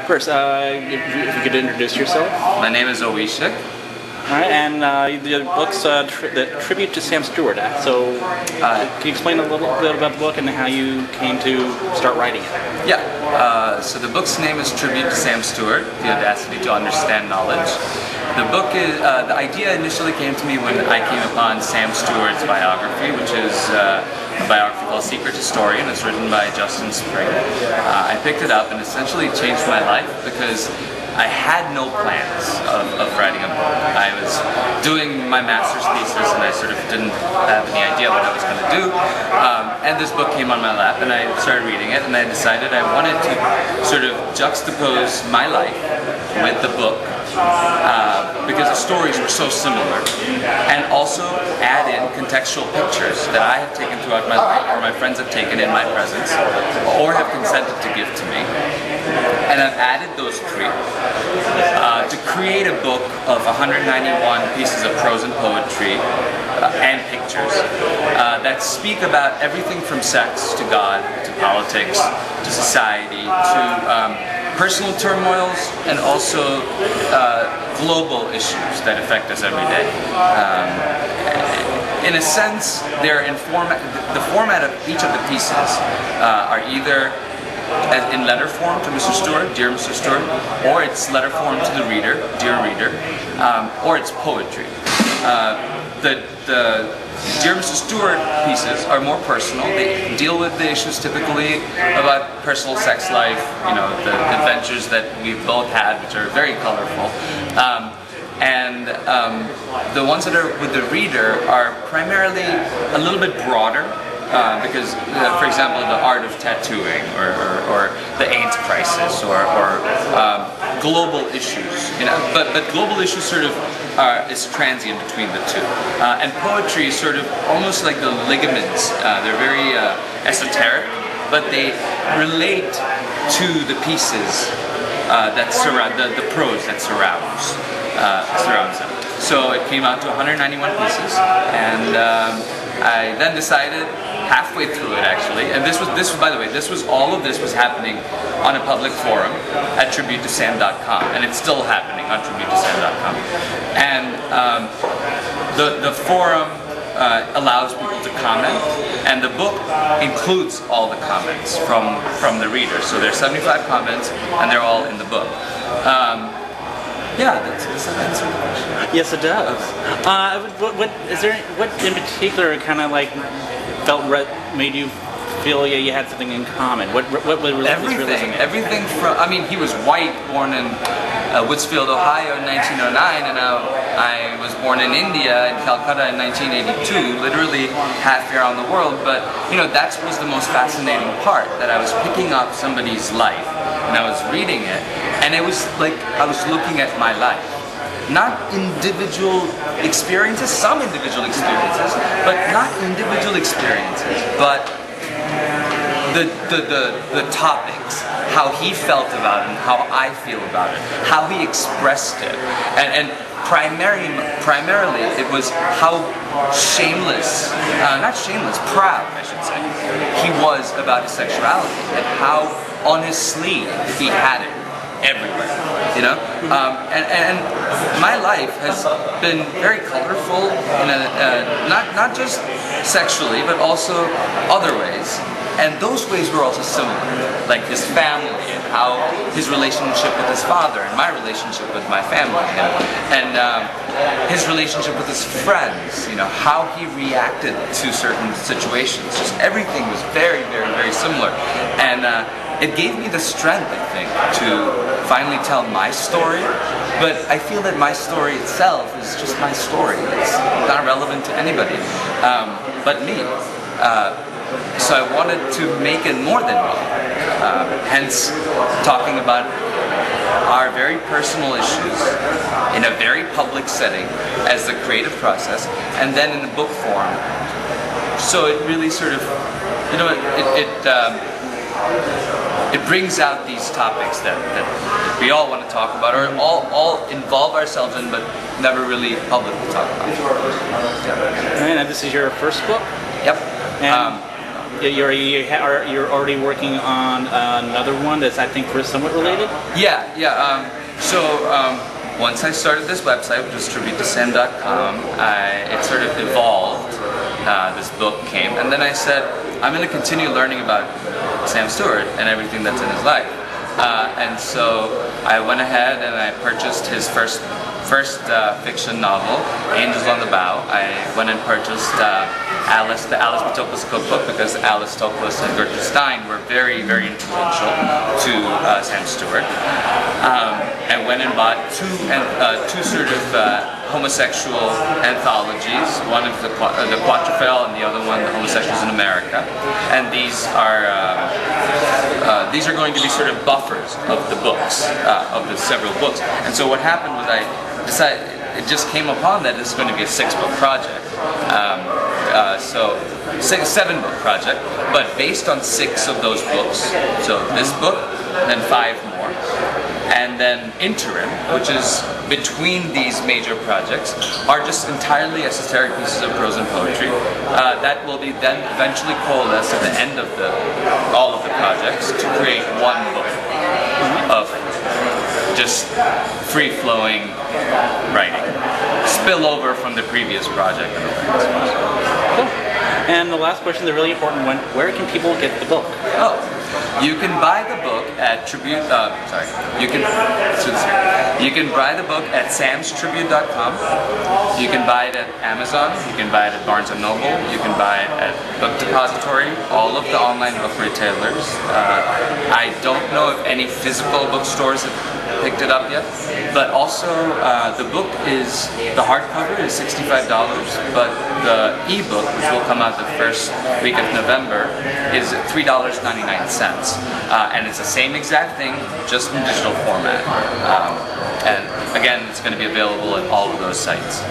First, if you could introduce yourself. My name is Owishik. All right, and the book's the tribute to Sam Steward. So, can you explain a little bit about the book and how you came to start writing it? Yeah. So the book's name is Tribute to Sam Steward: The Audacity to Understand Knowledge. The book is the idea initially came to me when I came upon Sam Steward's biography, which is a biography called Secret Historian. It's written by Justin Spring. I picked it up and essentially changed my life because I had no plans of writing a book. I was doing my master's thesis and I sort of didn't have any idea what I was going to do. And this book came on my lap and I started reading it, and I decided I wanted to sort of juxtapose my life with the book because the stories were so similar, and also add in contextual pictures that I have taken throughout my life, or my friends have taken in my presence, or have consented to give to me. And I've added those three to create a book of 191 pieces of prose and poetry and pictures that speak about everything from sex to God to politics to society to personal turmoils and also global issues that affect us every day. In a sense, they're the format of each of the pieces are either in letter form to Mr. Stewart, Dear Mr. Stewart, or it's letter form to the reader, Dear Reader, or it's poetry. The Dear Mr. Stewart pieces are more personal. They deal with the issues typically about personal sex life, you know, the adventures that we've both had, which are very colorful. And the ones that are with the reader are primarily a little bit broader. Because, for example, the art of tattooing, or the AIDS crisis, or global issues, you know. But global issues sort of is transient between the two, and poetry is sort of almost like the ligaments. They're very esoteric, but they relate to the pieces that surround the prose that surrounds them. So it came out to 191 pieces, and I then decided, halfway through it actually, and this was by the way, all of this was happening on a public forum at tributotosam.com, and it's still happening on tributotosam.com. And the forum allows people to comment, and the book includes all the comments from the reader. So there's 75 comments, and they're all in the book. Yeah, does that answer the question? Yes, it does. What in particular kind of like made you feel you had something in common? What was everything from, I mean, he was white, born in Woodsfield, Ohio in 1909, and I was born in India, in Calcutta in 1982, literally half around the world. But you know, that was the most fascinating part, that I was picking up somebody's life and I was reading it, and it was like I was looking at my life. Not individual experiences, some individual experiences, but not individual experiences, but the topics, how he felt about it and how I feel about it, how he expressed it, and primarily it was how proud, I should say, he was about his sexuality, and how on his sleeve he had it everywhere, you know. And my life has been very colorful in not just sexually, but also other ways. And those ways were also similar, like his family and how his relationship with his father and my relationship with my family, and his relationship with his friends, you know, how he reacted to certain situations. Just everything was very, very, very similar. And it gave me the strength, I think, to finally tell my story. But I feel that my story itself is just my story. It's not relevant to anybody but me. So I wanted to make it more than me, hence talking about our very personal issues in a very public setting as the creative process, and then in a book form. So it really sort of, you know, it brings out these topics that we all want to talk about, or all involve ourselves in, but never really publicly talk about. Yeah. And this is your first book? Yep. And you're already working on another one that's I think somewhat related. Yeah. Once I started this website, which was tributesam.com, it sort of evolved. This book came, and then I said, I'm going to continue learning about Sam Steward and everything that's in his life. And so I went ahead and I purchased his first fiction novel, Angels on the Bough. I went and purchased the Alice Patroclus cookbook because Alice Patroclus and Gertrude Stein were very, very influential to Sam Steward. I went and bought two sort of homosexual anthologies. One of the Quatrefoil and the other one, the Homosexuals in America. And these are going to be sort of buffers of the books, of the several books. And so what happened was I decided, it just came upon that this is going to be a 6-book project. So 7-book project, but based on 6 of those books. So this book, then 5 more. And then interim, which is between these major projects, are just entirely esoteric pieces of prose and poetry that will be then eventually coalesced at the end of all of the projects to create one book of just free-flowing writing, spillover from the previous project. Cool. And the last question, the really important one: where can people get the book? Oh. You can buy the book at You can buy the book at samstribute.com. You can buy it at Amazon. You can buy it at Barnes & Noble. You can buy it at Book Depository, all of the online book retailers. I don't know if any physical bookstores have picked it up yet, but also the book the hardcover is $65, but the ebook, which will come out the first week of November, is $3.99. And it's the same exact thing, just in digital format. And again, it's going to be available at all of those sites.